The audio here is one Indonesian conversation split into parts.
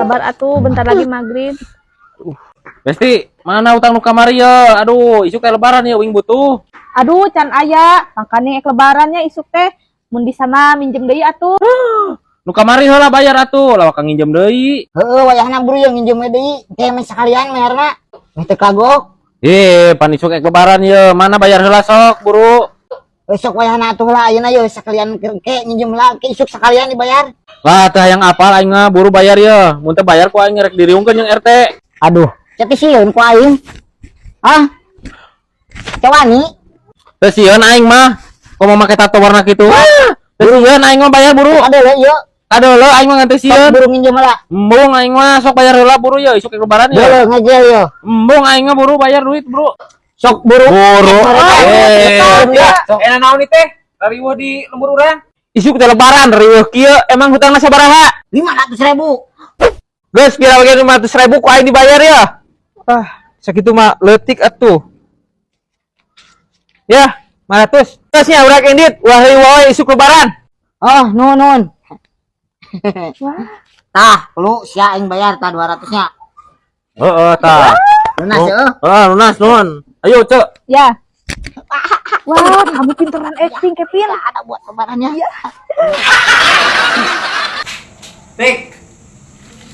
Sabar atuh, bentar lagi maghrib. Besti, mana utang nu kamari ya? Aduh, isuk teh lebaran ya wing butuh. Aduh, can aya, makanya lebarannya isuk teh mun di sana minjem deui atuh. Nu kamari heula bayar atuh, lawak kang nginjem deui. Heeh, wayahna buru yang nginjem deui. Teh mah sakalian mayarna. Teh kagok. Pan isuk ek lebaran ya, mana bayar heula sok, buru. Besok wayahna atuh lah ayeuna ye sakalian ke nginjem lah ke isuk sakalian dibayar. Lah teh yang apal aing mah buru bayar ya. Mun teh bayar ku aing rek diriungkeun jeung RT. Aduh, cepi sieun ku aing. Ah. Cewani. Teh sieun aing mah. Komo make tato warna kitu. Teh sieun aing mah bayar buru. Ada le yeuh. Aduh lo aing mah ngan teh sieun. Buru nginjem lah. Embung aing mah sok bayar heula buru ya isuk ek lebaran ya. Boleh ngajel yo. Embung aing mah buru bayar duit, Bro. Sok buru. Buru. Sok enak naon teh? Riweuh di lembur urang. Isuk teh lebaran riweuh kieu emang hutangna sabaraha? 500.000. Geus kira bagi 500.000 ku aing dibayar ya. Sakitu mah leutik atuh. Ya, 500. Tasnya urak endit, wahai wahai isuk lebaran. Oh, nun. Wah, Tah, lu sia aing bayar tah 200-nya. Heeh, tah. Lunas ya. Lunas nun. Ayo, Cek. ya. Wah, kamu pinteran acting, Kevin. Ada buat lebarannya. Iya. Tek.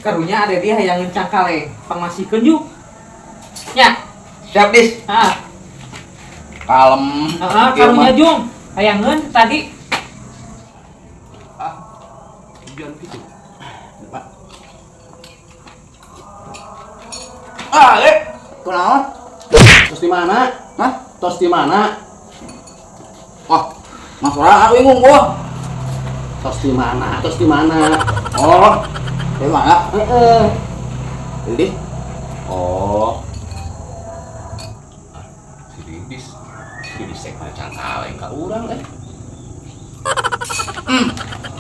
Karunya ada dia yang cangkale pangasikeun yuk. Nya. Siap dis. Kalem. Karunya Jung. Hayangeun tadi. Tujuan gitu. Kunaon? Tos di mana? Hah? Tos di mana? Oh, Mas Ora, aku bingung gua. Tos di mana? Tos di mana? Oh, di mana? Ini. Oh. Si Didis sek macam kaleng ka urang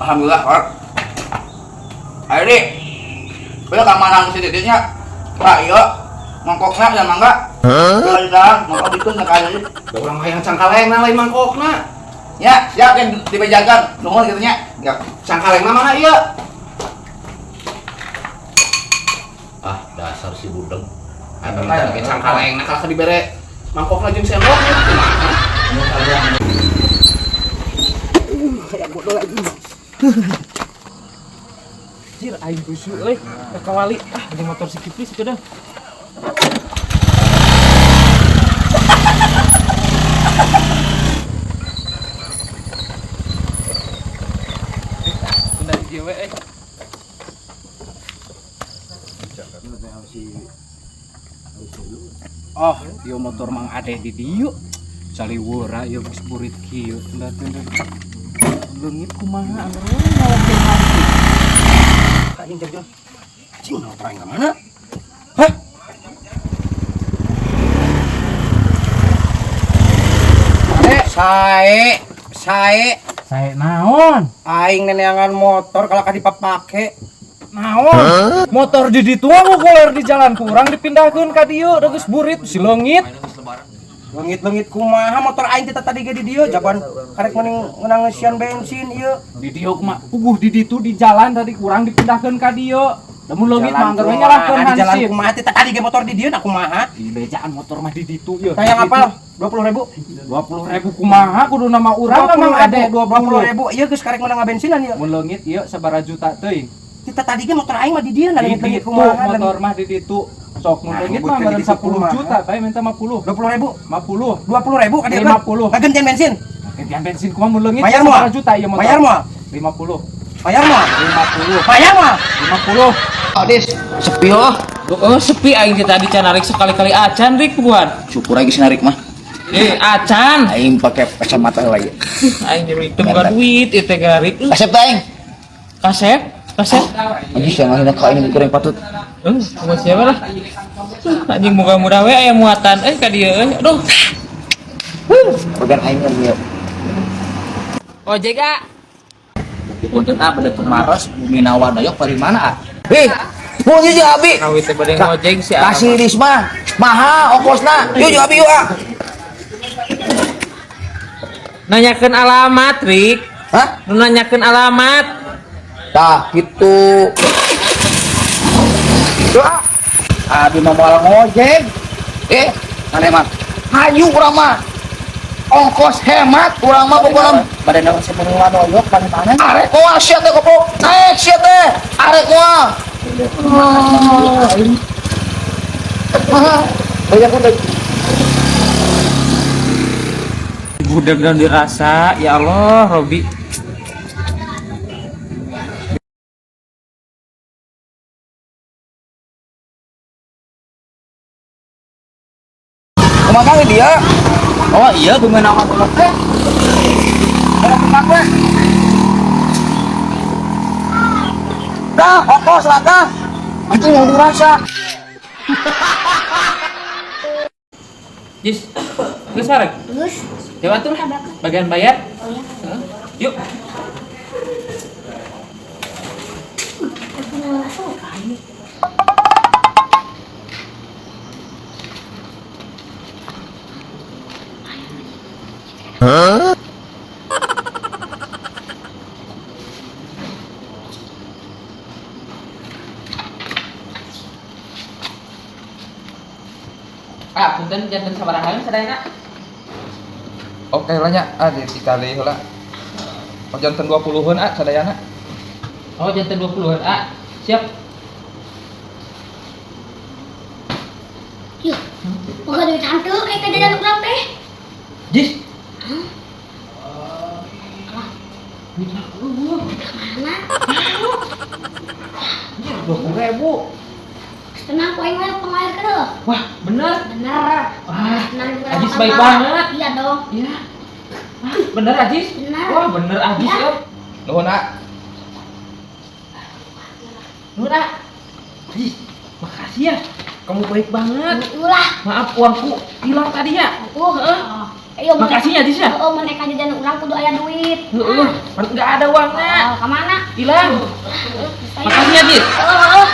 Alhamdulillah, Pak. Ayo, Dik. Bela ka mana si Didisnya? Pak, iya. Mangkokna dan mangga. Bela di dalam, mangkok dikeun ka kali. Da urang hayang cangkalengna lain mangkokna. Ya, siap yang dibejakan. Nuhun kitu nya. Ya, cangkalengna mana ieu? Dasar si budeg. Anu teh ge cangkalengna kalau dibere mangkokna jeung sendok kumaha? Jir aing rusuh euy. Ka kawali di motor si Kiplis kedah. Benar di jewe Oh, ieu motor mang ade di dieu. Saliwura ieu geus burit kieu. Leungit kumaha anu ngawake hati. Anjing terjun. Anjing motor aing ka mana? Sae naon? Aing neneangan motor kalau dipapake. Naon? Motor di ditu aku koler di jalan kurang dipindahkeun ka dieu da geus burit si leungit. Leungit kumaha motor aing teh tadi ge di dieu jaban karek mending ngeunang ngeusian bensin ieu. Di dieu mah puguh di ditu di jalan tadi kurang dipindahkeun ka dieu. Da mun leungit mah anggar we nyalahkeun di jalan hansip. kumaha teh tadi ge motor di dieu na kumaha? Di bejaan motor mah di ditu ieu. Sayang apal? 20.000. 20.000 kumaha kudu nama urang memang ade 20.000. Ieu geus karek meunang ngabensinan ieu. Mun leungit ieu sabaraha juta teuing. Kita tadi ge motor aing mah di dieu na Di leungit ditu kumaha? motor mah di ditu. Sok mun leungit mah nyebutkeun di beureun ditu 10 kumaha. juta bae minta 50. 20.000. 50. 20.000 ka dieu. 50. Gantian bensin. Gantian bensin kumaha mun leungit Bayar moal. juta ieu motor. Bayar moal. 50. Bayar moal. 50. Bayar moal. 50. Adis, sepi oh. Oh sepi aing tadi canarik sekali-kali acan rik buat. Syukur lagi sinarik mah. Acan. Aing pakai kacamata lagi. Aing nyurik teu boga duit ieu teh garik. Kasep teh aing. Kasep. Anjing siang akhirnya kau ini goreng patut. Sama siapa lah. Anjing mudah-mudahan we aya muatan ka dieu Aduh. Bagian aing dia. Ojek ah. Punten apa da Maros bumi nawadayok dari mana ah? Mau yuk abi. Kawit teh bade ngojek si Abah. Kasih Risma. Maha ongkosna. Yuk abi yuk ah. Nanyakeun alamat, Rik. Hah? Nu nanyakeun alamat. Tah gitu. Doa. Abi mah moal ngojek. Mana mah? Hayu urang mah. Ongkos hemat urang mah pokona. Badan naon sebenarnya doyok panen-panen. Arek moal sia teh goblok. Naik sia teh. Arek moal. Banyak udah. Budak dan dirasa, ya Allah, Robi. Kemana dia? Oh iya, dengan nama tulak teh. Mau kemana gue? Dah, ongkos lah dah. Itu yang dirasa. Jis, geus bareng. Terus, Coba tuh bagian bayar. Heeh. Yuk. Punten janten sabaraha sadayana. Oke lah nya, dikali heula. Oh janten 20-an sadayana. Oh, janten 20-an. Siap. yuk, bukan duit hantu kayak kejadian orang teh. Jis. Mana? 20.000. Tenang, kau yang pengair ke deh. Wah, bener. Bener. Wah, Bener. Ajis baik banget. Iya dong. Iya. Bener Ajis? Bener. Wah, bener Ajis ya. Nuhun nak. Nuna. Ajis, makasih ya. Kamu baik banget. Ulah. Maaf uangku hilang tadi ya. Ayo, Makasih ya, Jis ya. Oh, mereka jajan orang kudu aya duit. Enggak ada uangnya. Kemana? Hilang. Makasih ya, Jis. Oh.